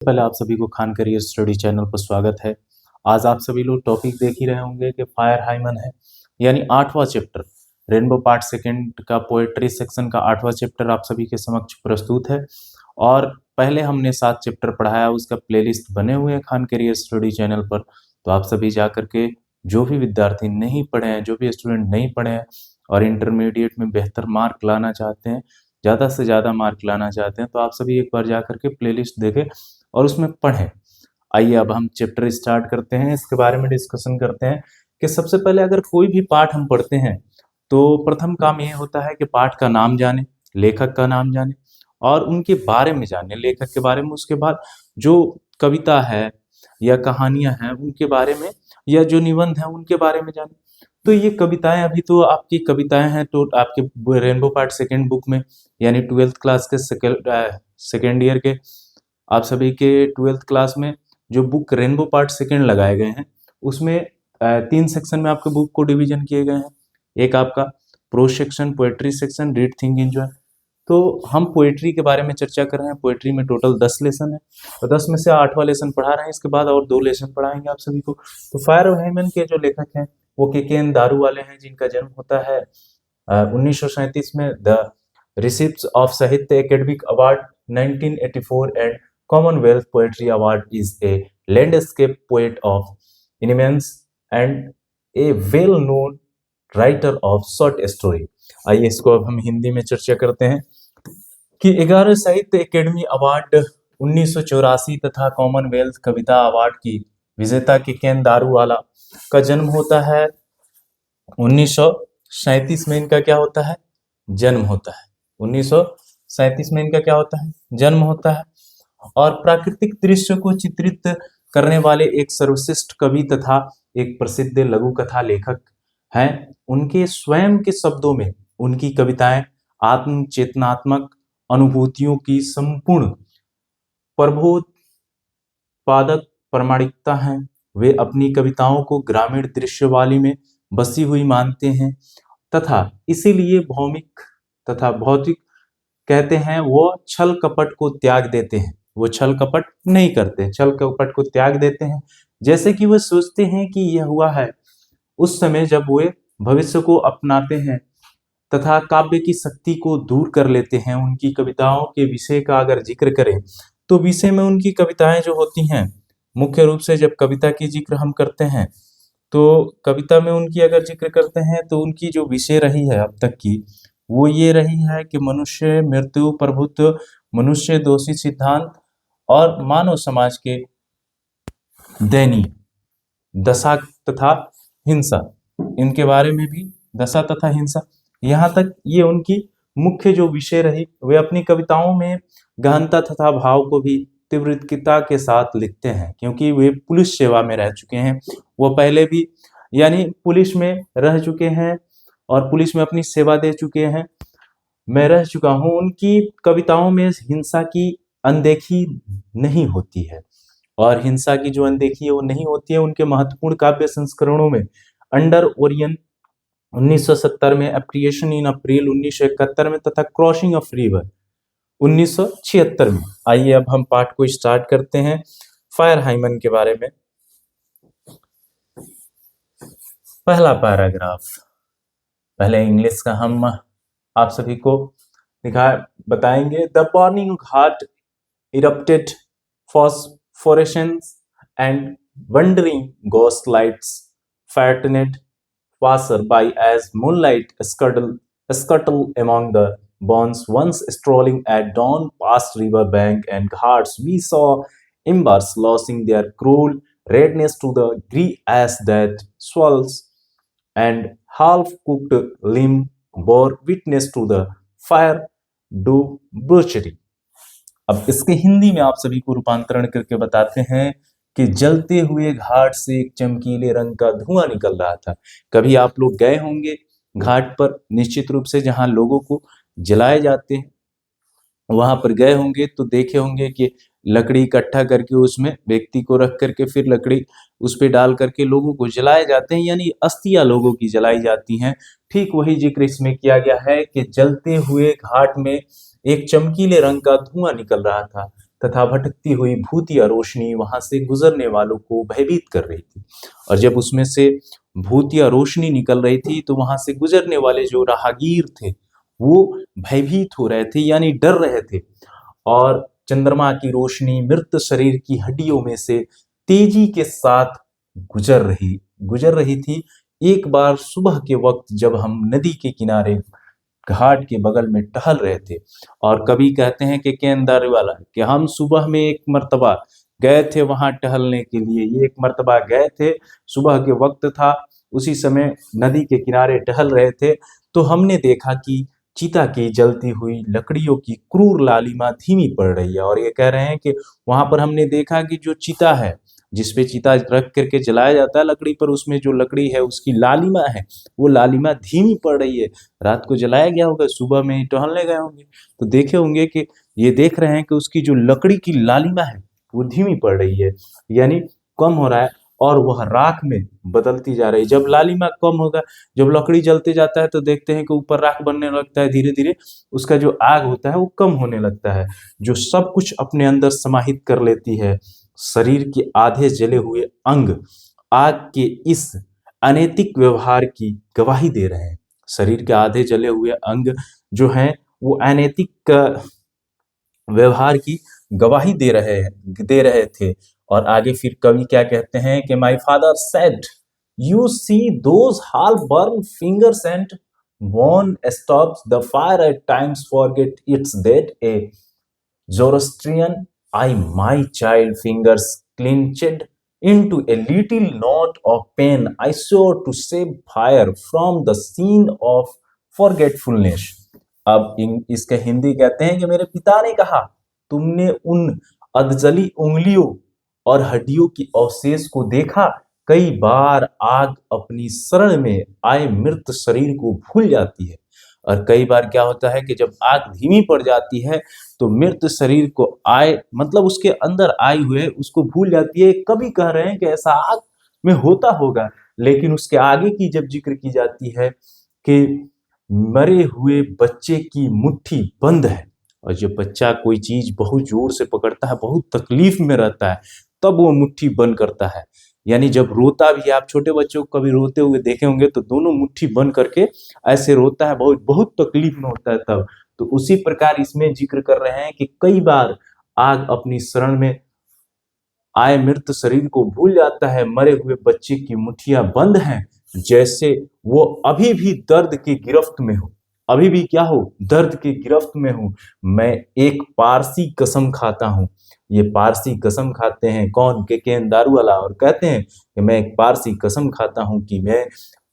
पहले आप सभी को खान करियर स्टडी चैनल पर स्वागत है। आज आप सभी लोग टॉपिक देख ही रहे होंगे कि फायर हाइमन है, यानी 8वां चैप्टर रेनबो पार्ट सेकंड का पोएट्री सेक्शन का 8वां चैप्टर आप सभी के समक्ष प्रस्तुत है। और पहले हमने 7 चैप्टर पढ़ाया, उसका प्लेलिस्ट बने हुए हैं खान करियर स्टडी चैनल पर। तो आप सभी जा करके, जो भी विद्यार्थी नहीं पढ़े हैं, जो भी स्टूडेंट नहीं पढ़े हैं और इंटरमीडिएट में बेहतर मार्क लाना चाहते हैं, ज़्यादा से ज़्यादा मार्क लाना चाहते हैं, तो आप सभी एक बार जा करके प्लेलिस्ट देखें और उसमें पढ़ें। आइए अब हम चैप्टर स्टार्ट करते हैं, इसके बारे में डिस्कशन करते हैं कि सबसे पहले अगर कोई भी पाठ हम पढ़ते हैं तो प्रथम काम ये होता है कि पाठ का नाम जाने, लेखक का नाम जाने और उनके बारे में जाने, लेखक के बारे में। उसके बाद जो कविता है या कहानियां हैं उनके बारे में, या जो निबंध है उनके बारे में जाने। तो ये कविताएं, अभी तो आपकी कविताएं हैं तो आपके रेनबो पार्ट सेकेंड बुक में, यानी 12th क्लास के सेकेंड ईयर के आप सभी के 12th क्लास में जो बुक रेनबो पार्ट सेकेंड लगाए गए हैं, उसमें 3 सेक्शन में आपके बुक को डिवीजन किए गए हैं। एक आपका pros section, poetry section, read think enjoy. तो हम पोएट्री के बारे में चर्चा कर रहे हैं। पोएट्री में टोटल 10 लेसन है, तो 10 में से 8वां लेसन पढ़ा रहे हैं। इसके बाद और 2 लेसन पढ़ाएंगे आप सभी को। तो फायर हाइमन के जो लेखक हैं वो के दारू वाले हैं, जिनका जन्म होता है 1937 में। द रिसिप्ट्स ऑफ साहित्य academic award 1984 and Commonwealth Poetry Award is a landscape poet of immense and a well-known writer of short story। आइए इसको अब हम हिंदी में चर्चा करते हैं कि 11 साहित्य एकेडमी अवार्ड 1984 तथा कॉमनवेल्थ कविता अवार्ड की विजेता के दारूवाला का जन्म होता है 1937 में। इनका क्या होता है? जन्म होता है। 1937 में इनका क्या होता है? जन्म होता है। और प्राकृतिक दृश्य को चित्रित करने वाले एक सर्वश्रेष्ठ कवि तथा एक प्रसिद्ध लघु कथा लेखक हैं। उनके स्वयं के शब्दों में उनकी कविताएं आत्म चेतनात्मक अनुभूतियों की संपूर्ण प्रबोधपादक प्रमाणिकता हैं। वे अपनी कविताओं को ग्रामीण दृश्यवाली में बसी हुई मानते हैं तथा इसीलिए भौमिक तथा भौतिक कहते हैं। वो छल कपट को त्याग देते हैं, वो छल कपट नहीं करते, छल कपट को त्याग देते हैं। जैसे कि वे सोचते हैं कि यह हुआ है उस समय जब वे भविष्य को अपनाते हैं तथा काव्य की शक्ति को दूर कर लेते हैं। उनकी कविताओं के विषय का अगर जिक्र करें तो विषय में उनकी कविताएं जो होती हैं, मुख्य रूप से जब कविता की जिक्र हम करते हैं तो कविता में उनकी अगर जिक्र करते हैं तो उनकी जो विषय रही है अब तक की, वो ये रही है कि मनुष्य, मृत्यु, प्रभुत्व, मनुष्य दोषी सिद्धांत और मानव समाज के दयनीय दशा तथा हिंसा। इनके बारे में भी, दशा तथा हिंसा, यहाँ तक ये उनकी मुख्य जो विषय रही। वे अपनी कविताओं में गहनता तथा भाव को भी तीव्रता के साथ लिखते हैं, क्योंकि वे पुलिस सेवा में रह चुके हैं। वो पहले भी यानी पुलिस में रह चुके हैं और पुलिस में अपनी सेवा दे चुके हैं। मैं रह चुका हूँ। उनकी कविताओं में हिंसा की अनदेखी नहीं होती है, और हिंसा की जो अनदेखी है वो नहीं होती है। उनके महत्वपूर्ण काव्य संस्करणों में अंडर ओरियन 1970 में, एप्रिएशन इन अप्रैल 1971 में तथा क्रॉसिंग ऑफ रिवर 1976 में। आइए अब हम पाठ को स्टार्ट करते हैं फायर हाइमन के बारे में। पहला पैराग्राफ, पहले इंग्लिश का हम आप सभी को बताएंगे। The burning heart erupted phosphorescence and wandering ghost lights frightened passer-by as moonlight scuttle among the bones. Once strolling at dawn past river bank and ghats, we saw embers losing their cruel redness to the grey ash that swells, and half-cooked limb bore witness to the fire debauchery। अब इसके हिंदी में आप सभी को रूपांतरण करके बताते हैं कि जलते हुए घाट से एक चमकीले रंग का धुआं निकल रहा था। कभी आप लोग गए होंगे घाट पर, निश्चित रूप से, जहां लोगों को जलाए जाते हैं, वहां पर गए होंगे तो देखे होंगे कि लकड़ी इकट्ठा करके उसमें व्यक्ति को रख करके फिर लकड़ी उस पर डाल करके लोगों को जलाए जाते हैं, यानी अस्थियां लोगों की जलाई जाती हैं। ठीक वही जिक्र इसमें किया गया है कि जलते हुए घाट में एक चमकीले रंग का धुआं निकल रहा था। तथा भटकती हुई भूतिया रोशनी वहां से गुजरने वालों को भयभीत कर रही थी। और जब उसमें से भूतिया रोशनी निकल रही थी तो वहां से गुजरने वाले जो राहगीर थे वो भयभीत हो रहे थे, यानी डर रहे थे। और चंद्रमा की रोशनी मृत शरीर की हड्डियों में से तेजी के साथ गुजर रही थी। एक बार सुबह के वक्त जब हम नदी के किनारे घाट के बगल में टहल रहे थे, और कभी कहते हैं कि केंदार वाला कि हम सुबह में एक मर्तबा गए थे वहां टहलने के लिए। ये एक मर्तबा गए थे, सुबह के वक्त था, उसी समय नदी के किनारे टहल रहे थे, तो हमने देखा कि चिता की जलती हुई लकड़ियों की क्रूर लालिमा धीमी पड़ रही है। और ये कह रहे हैं कि वहां पर हमने देखा कि जो चिता है, जिसपे चिता रख करके जलाया जाता है लकड़ी पर, उसमें जो लकड़ी है उसकी लालिमा है, वो लालिमा धीमी पड़ रही है। रात को जलाया गया होगा, सुबह में टहलने गए होंगे तो देखे होंगे कि ये देख रहे हैं कि उसकी जो लकड़ी की लालिमा है वो धीमी पड़ रही है, यानी कम हो रहा है, और वह राख में बदलती जा रही है। जब लालिमा कम होगा, जब लकड़ी जलते जाता है तो देखते हैं कि ऊपर राख बनने लगता है, धीरे धीरे उसका जो आग होता है वो कम होने लगता है, जो सब कुछ अपने अंदर समाहित कर लेती है। शरीर के आधे जले हुए अंग आग के इस अनैतिक व्यवहार की गवाही दे रहे हैं। शरीर के आधे जले हुए अंग जो हैं वो अनैतिक व्यवहार की गवाही दे रहे थे। और आगे फिर कवि क्या कहते हैं कि my father said you see those hall burn fingers and one stops the fire eight times forget it's dead A Zoroastrian, I, my child, fingers clenched into a little knot of pain. I swore to save fire from the scene of forgetfulness. अब इसका हिंदी कहते हैं कि मेरे पिता ने कहा, तुमने उन अधजली उंगलियों और हड्डियों की अवशेष को देखा। कई बार आग अपनी शरण में आए मृत शरीर को भूल जाती है, और कई बार क्या होता है कि जब आग धीमी पड़ जाती है तो मृत शरीर को आए मतलब उसके अंदर आए हुए उसको भूल जाती है। कभी कह रहे हैं कि ऐसा आग में होता होगा, लेकिन उसके आगे की जब जिक्र की जाती है कि मरे हुए बच्चे की मुट्ठी बंद है, और जब बच्चा कोई चीज बहुत जोर से पकड़ता है, बहुत तकलीफ में रहता है, तब वो मुट्ठी बंद करता है। यानी जब रोता भी है, आप छोटे बच्चों को कभी रोते हुए देखे होंगे तो दोनों मुट्ठी बंद करके ऐसे रोता है, बहुत बहुत तकलीफ में होता है तब। तो उसी प्रकार इसमें जिक्र कर रहे हैं कि कई बार आग अपनी शरण में आए मृत शरीर को भूल जाता है, मरे हुए बच्चे की मुट्ठियां बंद हैं, जैसे वो अभी भी दर्द की गिरफ्त में हो, अभी भी क्या हो, दर्द की गिरफ्त में हूं। मैं एक पारसी कसम खाता हूं। ये पारसी कसम खाते हैं कौन, के दारू वाला, और कहते हैं कि मैं एक पारसी कसम खाता हूं कि मैं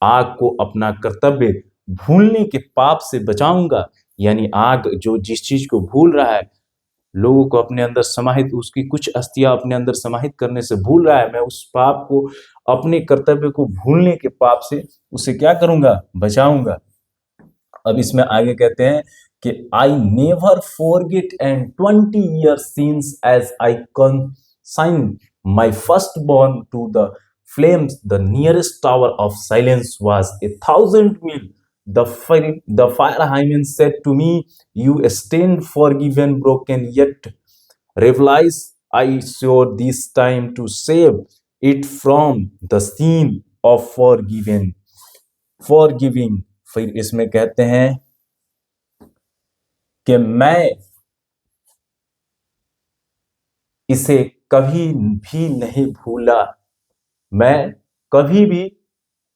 आग को अपना कर्तव्य भूलने के पाप से बचाऊंगा। यानी आग जो जिस चीज को भूल रहा है, लोगों को अपने अंदर समाहित, उसकी कुछ अस्थियां अपने अंदर समाहित करने से भूल रहा है, मैं उस पाप को, अपने कर्तव्य को भूलने के पाप से उसे क्या करूंगा, बचाऊंगा। अब इसमें आगे कहते हैं कि I never forget and 20 years since as I consign my firstborn to the flames, the nearest tower of silence was 1,000 miles. The fire hymen said to me, you stand forgiven, broken, yet realize I swore this time to save it from the scene of forgiving। फिर इसमें कहते हैं कि मैं इसे कभी भी नहीं भूला, मैं कभी भी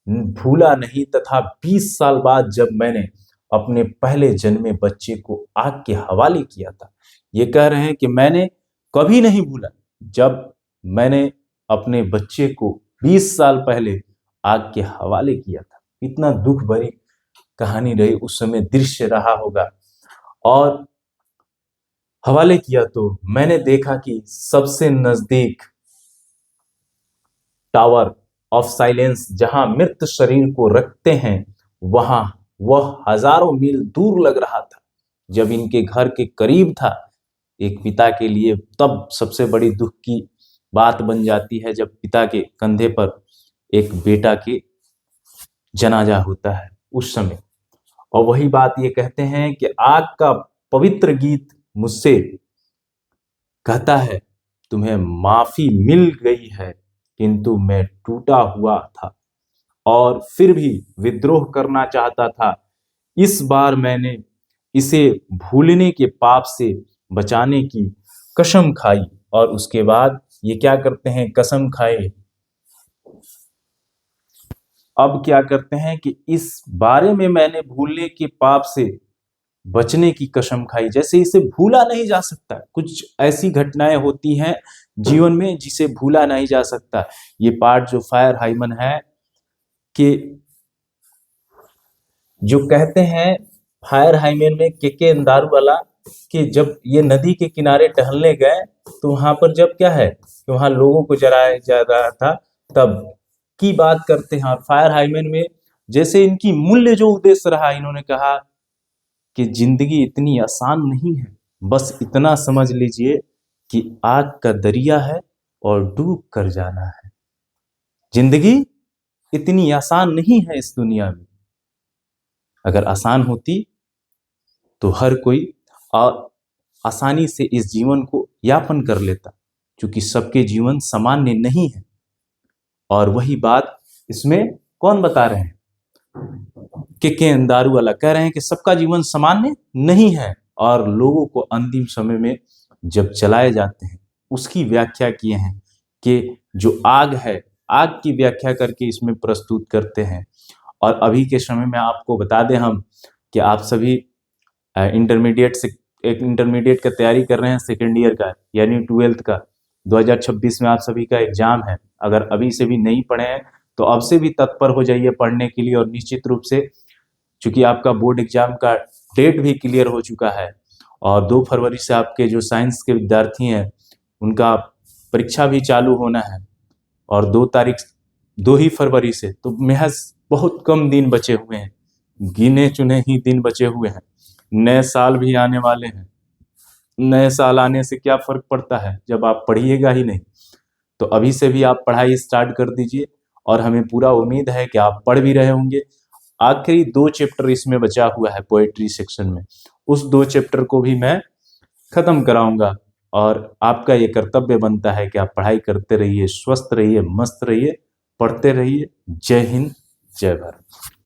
भूला नहीं, तथा 20 साल बाद जब मैंने अपने पहले जन्मे बच्चे को आग के हवाले किया था। ये कह रहे हैं कि मैंने कभी नहीं भूला जब मैंने अपने बच्चे को 20 साल पहले आग के हवाले किया था। इतना दुख भरी कहानी रही, उस समय दृश्य रहा होगा। और हवाले किया तो मैंने देखा कि सबसे नजदीक टावर ऑफ साइलेंस जहां मृत शरीर को रखते हैं, वहां वह हजारों मील दूर लग रहा था। जब इनके घर के करीब था एक पिता के लिए, तब सबसे बड़ी दुख की बात बन जाती है जब पिता के कंधे पर एक बेटा के जनाजा होता है उस समय। और वही बात ये कहते हैं कि आग का पवित्र गीत मुझसे कहता है तुम्हें माफी मिल गई है, किंतु मैं टूटा हुआ था और फिर भी विद्रोह करना चाहता था। इस बार मैंने इसे भूलने के पाप से बचाने की कसम खाई। और उसके बाद ये क्या करते हैं, कसम खाए, अब क्या करते हैं कि इस बारे में मैंने भूलने के पाप से बचने की कसम खाई। जैसे इसे भूला नहीं जा सकता, कुछ ऐसी घटनाएं होती हैं जीवन में जिसे भूला नहीं जा सकता। ये पार्ट जो फायर हाइमन है कि जो कहते हैं फायर हाइमन में के अंदारू वाला कि जब ये नदी के किनारे टहलने गए तो वहां पर जब क्या है कि वहां लोगों को जलाया जा रहा था, तब की बात करते हैं। और फायर हाइमन में जैसे इनकी मूल्य जो उद्देश्य रहा, इन्होंने कहा कि जिंदगी इतनी आसान नहीं है, बस इतना समझ लीजिए कि आग का दरिया है और डूब कर जाना है। जिंदगी इतनी आसान नहीं है इस दुनिया में। अगर आसान होती तो हर कोई आसानी से इस जीवन को यापन कर लेता, क्योंकि सबके जीवन सामान्य नहीं है। और वही बात इसमें कौन बता रहे हैं, के अंदारू वाला कह रहे हैं कि सबका जीवन सामान्य नहीं है और लोगों को अंतिम समय में जब जलाए जाते हैं उसकी व्याख्या किए हैं कि जो आग है, आग की व्याख्या करके इसमें प्रस्तुत करते हैं। और अभी के समय में आपको बता दें हम कि आप सभी इंटरमीडिएट से एक इंटरमीडिएट का तैयारी कर रहे हैं, सेकेंड ईयर का यानी 12th का। 2026 में आप सभी का एग्जाम है। अगर अभी से भी नहीं पढ़े हैं तो अब से भी तत्पर हो जाइए पढ़ने के लिए। और निश्चित रूप से चूंकि आपका बोर्ड एग्जाम का डेट भी क्लियर हो चुका है और 2 फरवरी से आपके जो साइंस के विद्यार्थी हैं उनका परीक्षा भी चालू होना है और 2 ही फरवरी से, तो महज बहुत कम दिन बचे हुए हैं, गिने चुने ही दिन बचे हुए हैं। नए साल भी आने वाले हैं। नए साल आने से क्या फर्क पड़ता है जब आप पढ़िएगा ही नहीं। तो अभी से भी आप पढ़ाई स्टार्ट कर दीजिए और हमें पूरा उम्मीद है कि आप पढ़ भी रहे होंगे। आखिरी 2 चैप्टर इसमें बचा हुआ है पोएट्री सेक्शन में, उस 2 चैप्टर को भी मैं खत्म कराऊंगा। और आपका ये कर्तव्य बनता है कि आप पढ़ाई करते रहिए, स्वस्थ रहिए, मस्त रहिए, पढ़ते रहिए। जय हिंद, जय भारत।